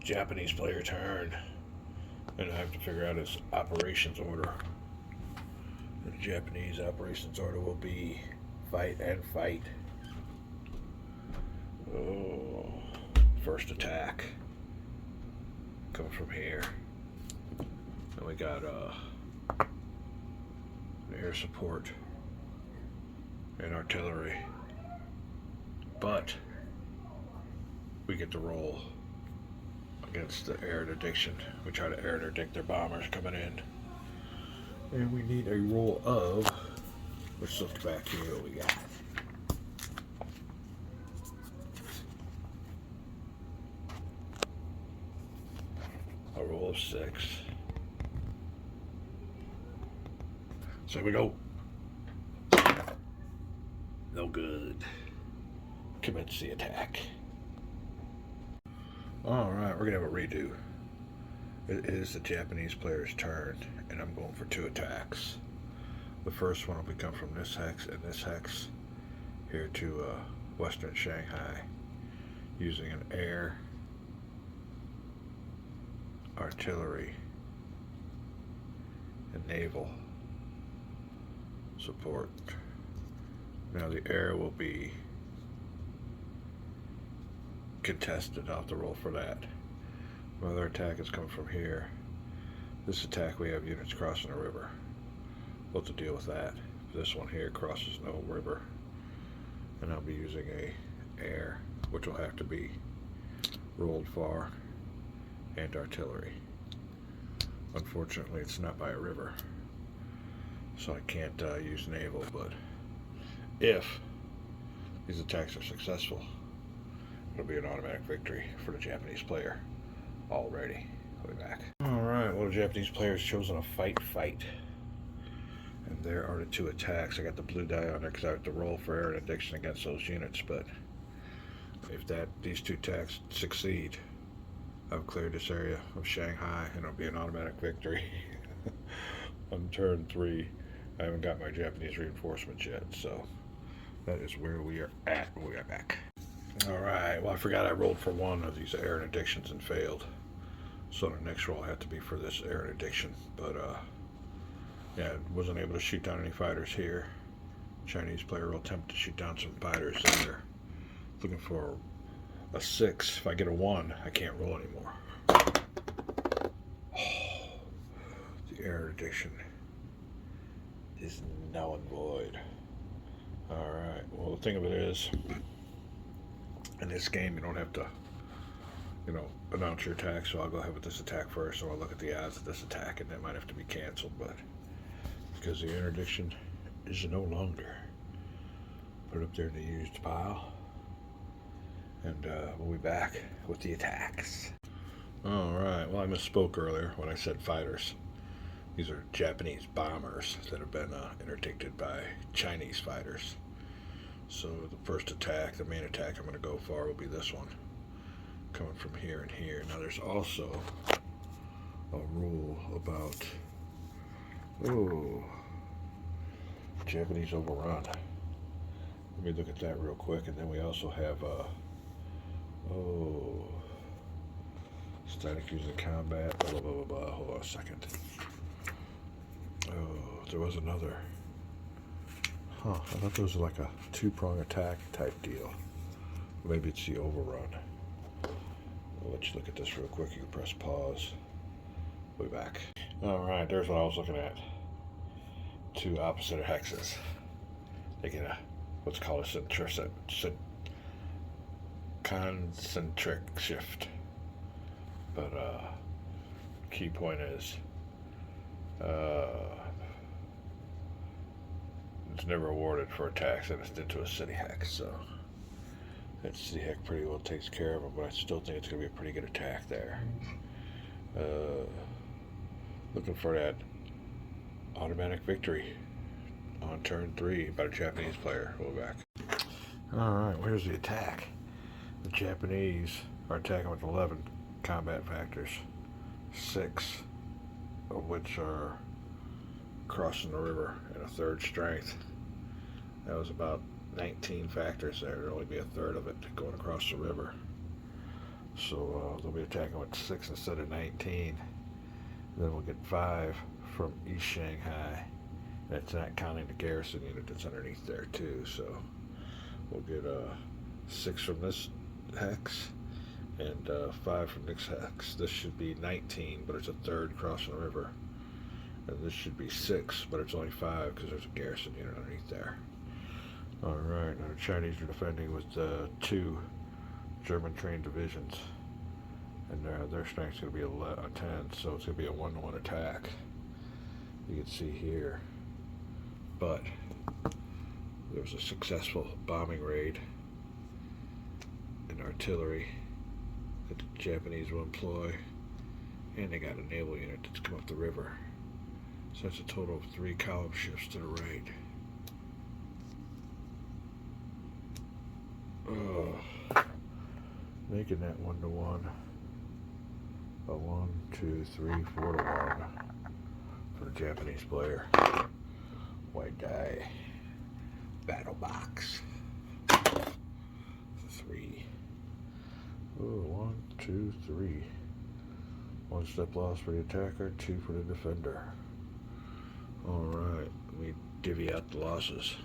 Japanese player turn. And I have to figure out his operations order. The Japanese operations order will be fight and fight. Oh, first attack comes from here. And we got air support and artillery. But we get to roll against the air interdiction. We try to air interdict their bombers coming in. And we need a roll of, let's look back here what we got. A roll of 6. So we go. No good. Commence the attack. Alright, we're going to have a redo. It is the Japanese player's turn, and I'm going for 2 attacks. The first one will become from this hex and this hex here to western Shanghai using an air, artillery, and naval support. Now the air will be contested. I'll have to roll for that. My other attack is coming from here. This attack we have units crossing a river. We'll have to deal with that. This one here crosses no river. And I'll be using a air, which will have to be rolled for, and artillery. Unfortunately, it's not by a river, so I can't use naval, but if these attacks are successful, it'll be an automatic victory for the Japanese player already. I'll be back. Alright, well, the Japanese player has chosen a fight. And there are the 2 attacks. I got the blue die on there because I have to roll for air interdiction against those units, but if these 2 attacks succeed, I've cleared this area of Shanghai and it'll be an automatic victory. On turn 3, I haven't got my Japanese reinforcements yet, so that is where we are at when we get back. Alright, well, I forgot I rolled for 1 of these air interdictions and failed. So the next roll had to be for this air interdiction. But, yeah, wasn't able to shoot down any fighters here. Chinese player will attempt to shoot down some fighters there. Looking for a 6. If I get a 1, I can't roll anymore. Oh, the air interdiction is null and void. Alright, well, the thing of it is, in this game, you don't have to, announce your attack, so I'll go ahead with this attack first, and I'll look at the odds of this attack, and that might have to be canceled, but because the interdiction is no longer, put it up there in the used pile, and we'll be back with the attacks. Alright, well, I misspoke earlier when I said fighters. These are Japanese bombers that have been interdicted by Chinese fighters. So the first attack, the main attack I'm going to go for will be this one, coming from here and here. Now there's also a rule about, Japanese overrun. Let me look at that real quick, and then we also have, static using combat, blah, blah, blah, blah, blah. Hold on a second. Oh, there was another. I thought there was like a 2-prong attack type deal. Maybe it's the overrun. I'll let you look at this real quick. You can press pause. We'll be back. Alright, there's what I was looking at. 2 opposite hexes. They get a, what's called a concentric shift. But key point is, it's never awarded for attacks that it's into a city hex, so that city hex pretty well takes care of them, but I still think it's going to be a pretty good attack there. Looking for that automatic victory on turn 3 by the Japanese player. We'll be back. Alright, where's the attack? The Japanese are attacking with 11 combat factors, 6 of which are crossing the river at a 3rd strength. That was about 19 factors there. There'd only be a 1/3 of it going across the river. So they'll be attacking with 6 instead of 19. Then we'll get 5 from East Shanghai. That's not counting the garrison unit that's underneath there too. So we'll get 6 from this hex and 5 from this hex. This should be 19, but it's a third crossing the river. And this should be 6, but it's only 5 because there's a garrison unit underneath there. Alright, now the Chinese are defending with 2 German trained divisions. And their strength's going to be a 10, so it's going to be a 1-to-1 attack. You can see here. But there was a successful bombing raid and artillery that the Japanese will employ. And they got a naval unit that's come up the river. So that's a total of 3 column shifts to the right. Making that 1-to-1. A 1, 2, 3, 4-to-1 for the Japanese player. White die. Battle box. 3. Oh, 1, 2, 3. 1 step loss for the attacker, 2 for the defender. Alright, let me divvy out the losses.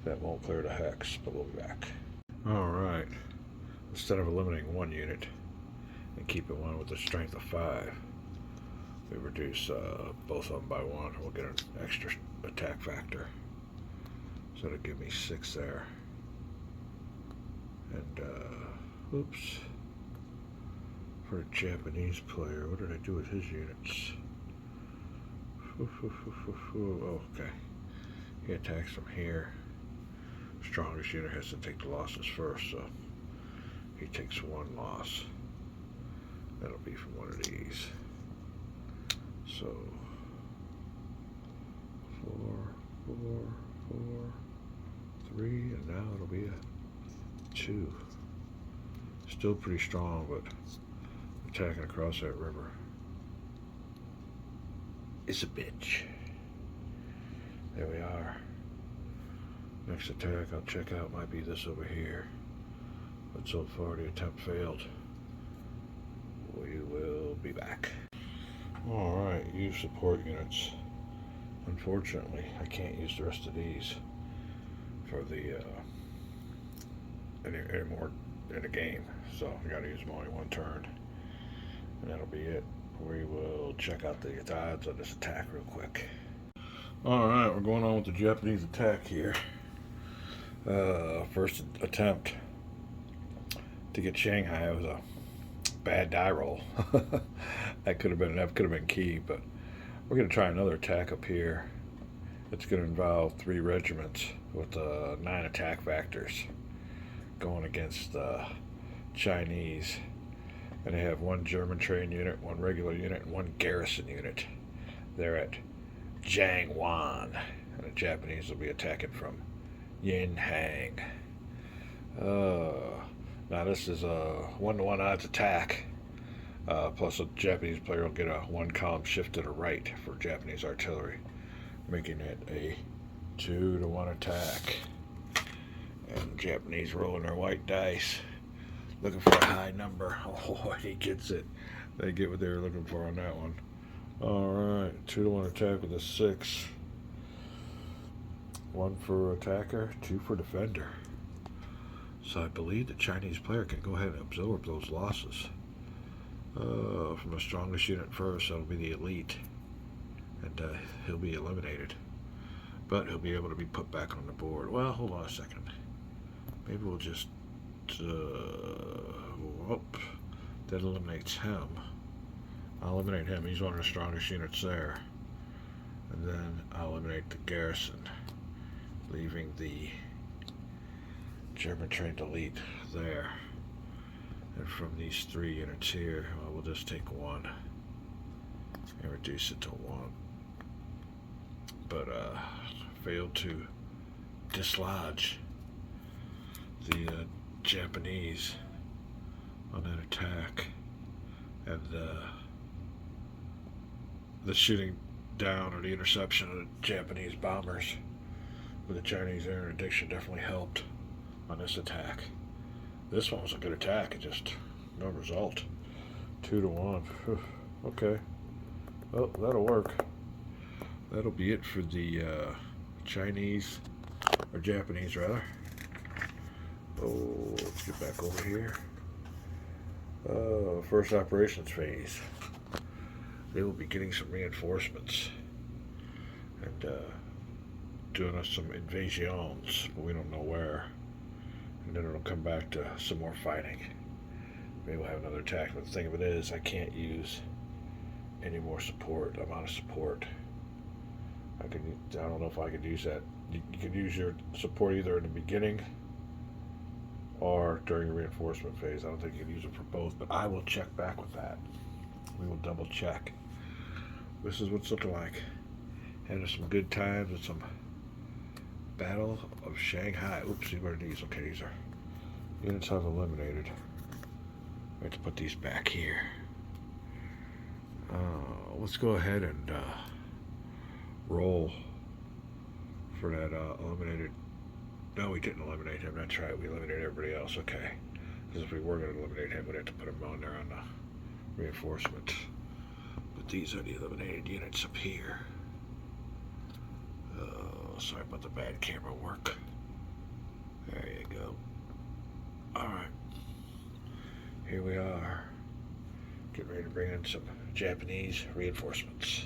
That won't clear the hex, but we'll be back. Alright, instead of eliminating 1 unit and keeping 1 with a strength of 5, we reduce both of them by 1. We'll get an extra attack factor. So that'll give me 6 there. And, oops. For a Japanese player, what did I do with his units? Oh, okay. He attacks from here. Strongest unit has to take the losses first, so he takes 1 loss. That'll be from one of these. So 4, 4, 4, 3, and now it'll be a 2. Still pretty strong, but attacking across that river is a bitch. There we are. Next attack I'll check out might be this over here. But so far the attempt failed. We will be back. Alright, use support units. Unfortunately, I can't use the rest of these for the anymore in the game. So I gotta use them only 1 turn. And that'll be it. We will check out the odds on this attack real quick. Alright, we're going on with the Japanese attack here. First attempt to get Shanghai was a bad die roll. that could have been key, but we're going to try another attack up here. It's going to involve 3 regiments with 9 attack factors going against the Chinese. And they have 1 German trained unit, 1 regular unit, and 1 garrison unit. They're at Jiangwan, and the Japanese will be attacking from Yinhang. Now this is a 1-to-1 odds attack. Plus a Japanese player will get a 1 column shift to the right for Japanese artillery, making it a 2-to-1 attack. And the Japanese rolling their white dice, looking for a high number. Oh, he gets it. They get what they were looking for on that one. Alright, 2-to-1 attack with a 6. 1 for attacker, 2 for defender. So I believe the Chinese player can go ahead and absorb those losses. From the strongest unit first, that'll be the elite. And he'll be eliminated. But he'll be able to be put back on the board. Well, hold on a second. Maybe we'll just... whoop. That eliminates him. I'll eliminate him. He's one of the strongest units there. And then I'll eliminate the garrison, leaving the German trained elite there. And from these 3 units here, well, we'll just take 1 and reduce it to 1. But failed to dislodge the Japanese on that attack. And the shooting down or the interception of the Japanese bombers with the Chinese air interdiction definitely helped on this attack. This one was a good attack. It just No result. 2-1. Okay. Well, that'll work. That'll be it for the Chinese, or Japanese rather. Oh, let's get back over here. First operations phase. They will be getting some reinforcements and doing us some invasions, but we don't know where. And then it'll come back to some more fighting. Maybe we'll have another attack, but the thing of it is, I can't use any more support. I'm out of support. I don't know if I could use that. You could use your support either in the beginning or during the reinforcement phase. I don't think you can use it for both, but I will check back with that. We will double check. This is what it's looking like. Having some good times with some Battle of Shanghai. Oops, see where these? Okay, these are units I've eliminated. I have to put these back here. Let's go ahead and roll for that eliminated. No, we didn't eliminate him. That's right. We eliminated everybody else. Okay. Because if we were going to eliminate him, we'd have to put him on there on the reinforcements. But these are the eliminated units up here. Sorry about the bad camera work. There you go. Alright. Here we are. Getting ready to bring in some Japanese reinforcements.